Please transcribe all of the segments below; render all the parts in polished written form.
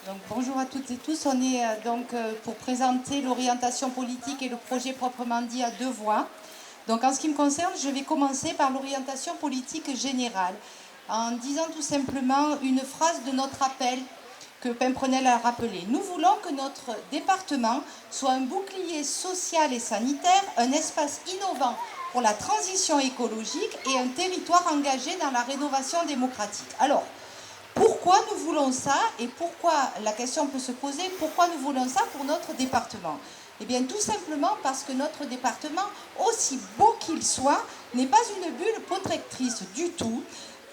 Donc, bonjour à toutes et tous. On est pour présenter l'orientation politique et le projet proprement dit à deux voix. Donc en ce qui me concerne, je vais commencer par l'orientation politique générale, en disant tout simplement une phrase de notre appel que Pimprenel a rappelé. Nous voulons que notre département soit un bouclier social et sanitaire, un espace innovant pour la transition écologique et un territoire engagé dans la rénovation démocratique. Alors, pourquoi nous voulons ça et pourquoi, la question peut se poser, pourquoi nous voulons ça pour notre département? Eh bien, tout simplement parce que notre département, aussi beau qu'il soit, n'est pas une bulle protectrice du tout,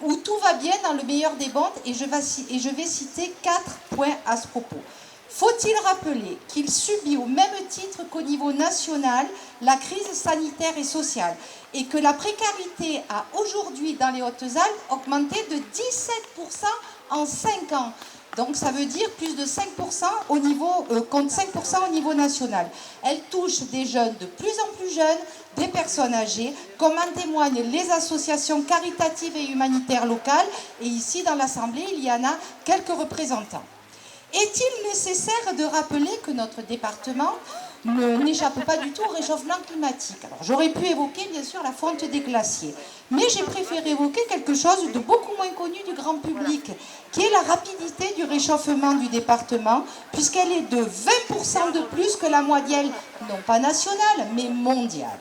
où tout va bien dans le meilleur des mondes, et je vais citer 4 points à ce propos. Faut-il rappeler qu'il subit au même titre qu'au niveau national la crise sanitaire et sociale et que la précarité a aujourd'hui dans les Hautes-Alpes augmenté de 17% en 5 ans. Donc ça veut dire plus de 5% au niveau, contre 5% au niveau national. Elle touche des jeunes de plus en plus jeunes, des personnes âgées, comme en témoignent les associations caritatives et humanitaires locales. Et ici dans l'Assemblée, il y en a quelques représentants. Est-il nécessaire de rappeler que notre département n'échappe pas du tout au réchauffement climatique? Alors j'aurais pu évoquer bien sûr la fonte des glaciers, mais j'ai préféré évoquer quelque chose de beaucoup moins connu du grand public, qui est la rapidité du réchauffement du département, puisqu'elle est de 20% de plus que la moyenne, non pas nationale, mais mondiale.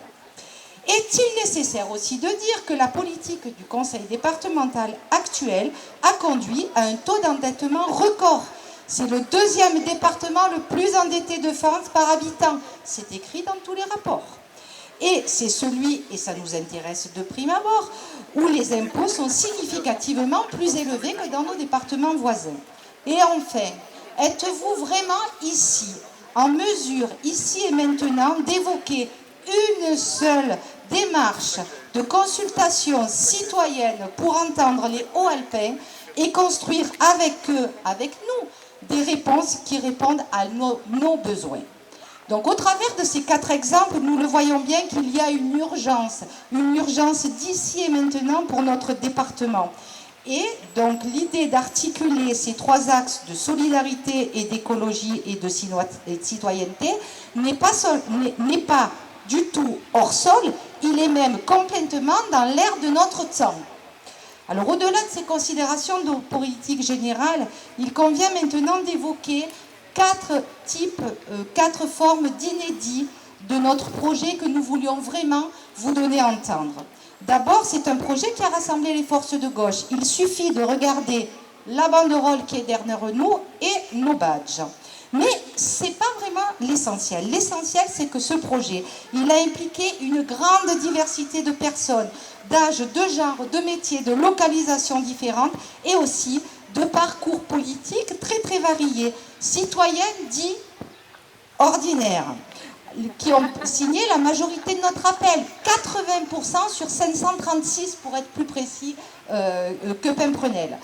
Est-il nécessaire aussi de dire que la politique du conseil départemental actuel a conduit à un taux d'endettement record? C'est le deuxième département le plus endetté de France par habitant. C'est écrit dans tous les rapports. Et c'est celui, et ça nous intéresse de prime abord, où les impôts sont significativement plus élevés que dans nos départements voisins. Et enfin, êtes-vous vraiment ici, en mesure, ici et maintenant, d'évoquer une seule démarche de consultation citoyenne pour entendre les Hauts-Alpins et construire avec eux, avec nous, des réponses qui répondent à nos besoins? Donc au travers de ces 4 exemples, nous le voyons bien qu'il y a une urgence d'ici et maintenant pour notre département. Et donc l'idée d'articuler ces 3 axes de solidarité et d'écologie et de citoyenneté n'est pas du tout hors sol, il est même complètement dans l'air de notre temps. Alors au-delà de ces considérations de politique générale, il convient maintenant d'évoquer 4 formes d'inédits de notre projet que nous voulions vraiment vous donner à entendre. D'abord, c'est un projet qui a rassemblé les forces de gauche. Il suffit de regarder la banderole qui est derrière nous et nos badges. Mais ce n'est pas vraiment l'essentiel. L'essentiel, c'est que ce projet, il a impliqué une grande diversité de personnes, d'âge, de genre, de métiers, de localisations différentes et aussi de parcours politiques très très variés, citoyennes dits ordinaires, qui ont signé la majorité de notre appel, 80% sur 536 pour être plus précis que Pimprenel.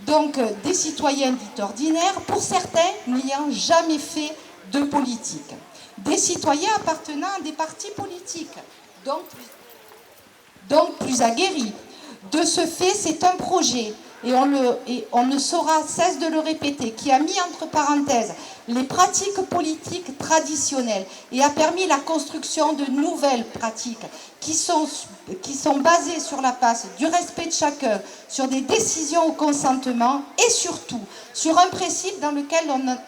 Donc des citoyens dits ordinaires, pour certains n'ayant jamais fait de politique. Des citoyens appartenant à des partis politiques, donc plus aguerris. De ce fait, c'est un projet, et on ne saura cesse de le répéter, qui a mis entre parenthèses les pratiques politiques traditionnelles et a permis la construction de nouvelles pratiques qui sont basées sur la base du respect de chacun, sur des décisions au consentement et surtout sur un principe dans lequel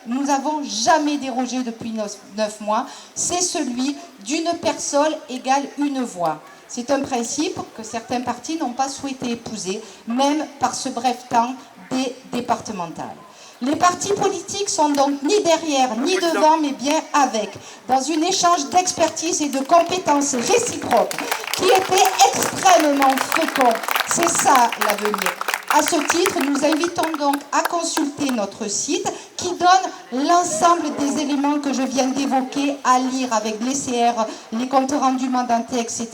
nous n'avons jamais dérogé depuis 9 mois, c'est celui d'une personne égale une voix. C'est un principe que certains partis n'ont pas souhaité épouser, même par ce bref temps des départementales. Les partis politiques sont donc ni derrière ni devant, mais bien avec, dans un échange d'expertise et de compétences réciproques qui était extrêmement fécond. C'est ça l'avenir. À ce titre, nous invitons donc à consulter notre site qui donne l'ensemble des éléments que je viens d'évoquer à lire avec l'ECR, les comptes rendus mandatés, etc.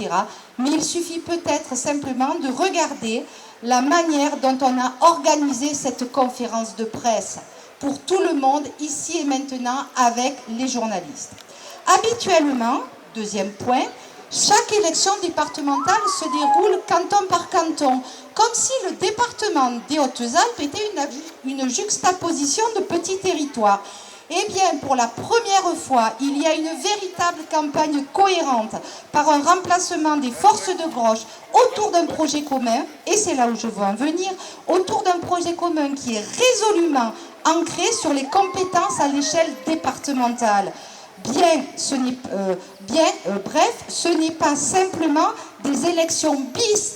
Mais il suffit peut-être simplement de regarder la manière dont on a organisé cette conférence de presse pour tout le monde, ici et maintenant, avec les journalistes. Habituellement, deuxième point, Chaque élection départementale se déroule canton par canton, comme si le département des Hautes-Alpes était une juxtaposition de petits territoires. Eh bien, pour la première fois, il y a une véritable campagne cohérente par un remplacement des forces de gauche autour d'un projet commun, et c'est là où je veux en venir, autour d'un projet commun qui est résolument ancré sur les compétences à l'échelle départementale. Bref, ce n'est pas simplement des élections bis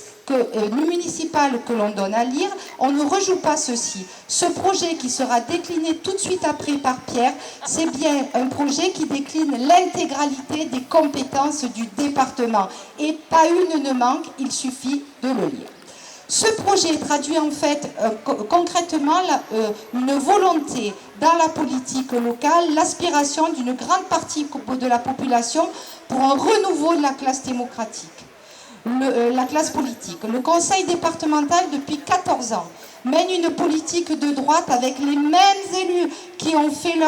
municipales que l'on donne à lire, on ne rejoue pas ceci. Ce projet qui sera décliné tout de suite après par Pierre, c'est bien un projet qui décline l'intégralité des compétences du département. Et pas une ne manque, il suffit de le lire. Ce projet traduit en fait concrètement une volonté dans la politique locale, l'aspiration d'une grande partie de la population pour un renouveau de la classe démocratique. La classe politique. Le conseil départemental, depuis 14 ans, mène une politique de droite avec les mêmes élus qui ont fait de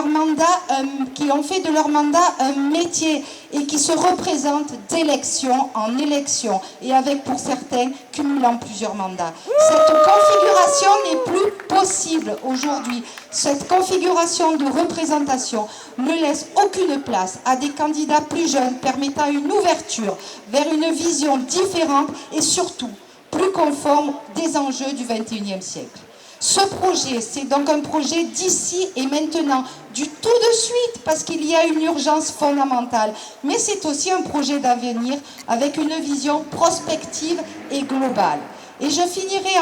leur mandat un métier et qui se représentent d'élection en élection et avec, pour certains, cumulant plusieurs mandats. Cette configuration n'est plus possible aujourd'hui. Cette configuration de représentation ne laisse aucune place à des candidats plus jeunes permettant une ouverture vers une vision différente et surtout plus conforme des enjeux du XXIe siècle. Ce projet, c'est donc un projet d'ici et maintenant, du tout de suite, parce qu'il y a une urgence fondamentale. Mais c'est aussi un projet d'avenir avec une vision prospective et globale. Et je finirai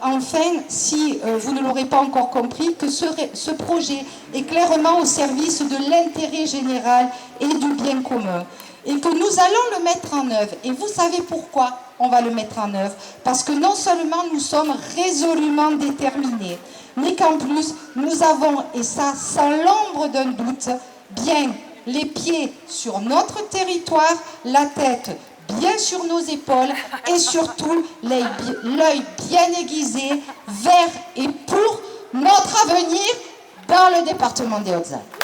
enfin, si vous ne l'aurez pas encore compris, que ce projet est clairement au service de l'intérêt général et du bien commun. Et que nous allons le mettre en œuvre. Et vous savez pourquoi on va le mettre en œuvre? Parce que non seulement nous sommes résolument déterminés, mais qu'en plus, nous avons, et ça sans l'ombre d'un doute, bien les pieds sur notre territoire, la tête bien sur nos épaules et surtout l'œil bien aiguisé vers et pour notre avenir dans le département des Hautes-Alpes.